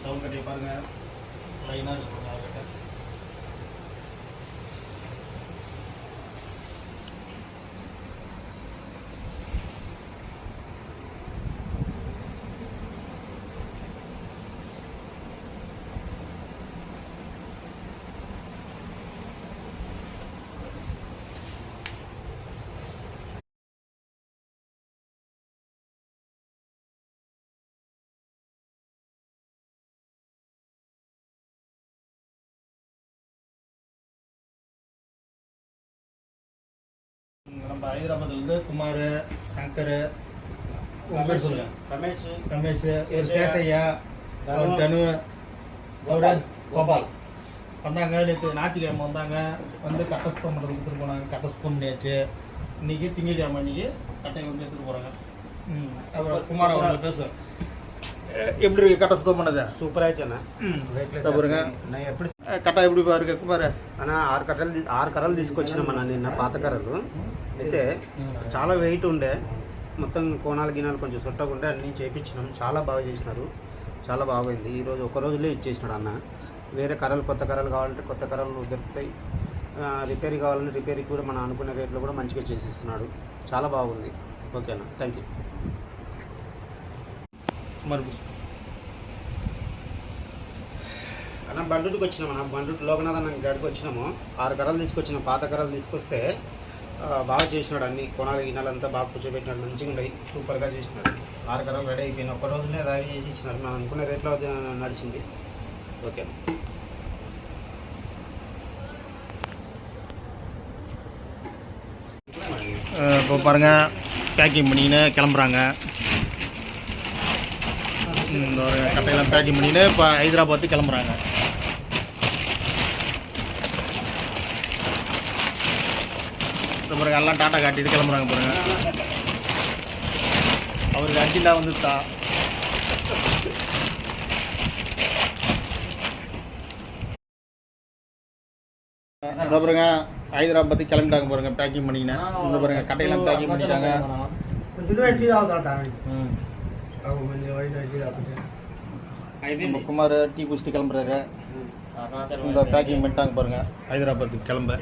Down கட்டியை பாருங்கள், லைனாக இருக்குங்க அவர்கிட்ட. நம்ம ஹைதராபாத்லேருந்து குமார், சங்கர், உங்கள் பேர் சொல்லுங்கள், ரமேஷ், ஒரு சேசையா, அவர் தனு, அவர் கோபால் வந்தாங்க. நேற்று ஞாயிற்றுக்கிழமை வந்தாங்க, வந்து கட்டை சுத்தம் பண்ணுறது கொடுத்துட்டு போனாங்க. கட்டை சுத்தம் பண்ணியாச்சு. இன்றைக்கி திங்கட்கிழமை அன்றைக்கி கட்டையை வந்து எடுத்துகிட்டு போகிறாங்க. அப்புறம் குமார் அவர்கள் பேச எப்படி இருக்கு கட்டை சுத்தம் பண்ணது? సూపర్ பாருங்க ఎప్పుడు కట్ట எப்படி பாருங்க కుమార్ అన్న 6 కర్రలు తీసుకొచ్చినామన్న నిన్న పాత కర్రలు అయితే చాలా వెయిట్ ఉండే మొత్తం కోణాలు గినాలు కొంచెం సుట్టగా ఉండే అన్నీ చేయించినాం. చాలా బాగా చేసినారు, చాలా బాగుంది. ఈరోజు ఒక రోజులో ఇచ్చేసినాడు అన్న. వేరే కర్రలు కొత్త కర్రలు కావాలంటే కొత్త కర్రలు దొరుకుతాయి, రిపేర్ కావాలంటే రిపేర్కి కూడా మనం అనుకునే రేట్లో కూడా మంచిగా చేసిస్తున్నాడు. చాలా బాగుంది. ఓకేనా, థ్యాంక్ యూ. అన్న బండుకి వచ్చినాము అన్న, బండుకి లోకనాథ్ అన్న గడికి వచ్చినాము. 6 కర్రలు తీసుకొచ్చినాం, పాత కర్రలు తీసుకొస్తే బాగా చేసినాడు. అన్ని కొనాలి గినాలంతా బాగా కూర్చోబెట్టినాడు, మంచిగా ఉన్నాయి, సూపర్గా చేసినాడు. 6 కర్రలు రెడీ అయిపోయినాయి, ఒక్క రోజునే రెడీ చేసి ఇచ్చినారు. మనం అనుకునే రేట్లో నడిచింది. ఓకే, இப்போ பாருங்கள் பேக்கிங் பண்ணிக்கின்னு கிளம்புறாங்க. இந்த ஒரு கட்டையெல்லாம் பேக்கிங் பண்ணிக்கின்னு இப்போ ஹைதராபாத்துக்கு கிளம்புறாங்க. இந்த பாருங்க எல்லாம் டாட்டா காட்டிட்டு கிளம்புறாங்க பாருங்க. அவருக்கு அர்ஜென்ட்டாக வந்து தான் இந்த பாருங்க ஹைதராபாத்துக்கு கிளம்பிட்டாங்க பாருங்க பேக்கிங் பண்ணிக்கின்னு. இந்த பாருங்க கட்டையெல்லாம் பேக்கிங் பண்ணிட்டாங்க. நம்ம குமார் டீ குடிச்சிட்டு கிளம்புறாரு. இந்த பேக்கிங் பண்ணிட்டாங்க பாருங்க ஹைதராபாத்துக்கு கிளம்ப.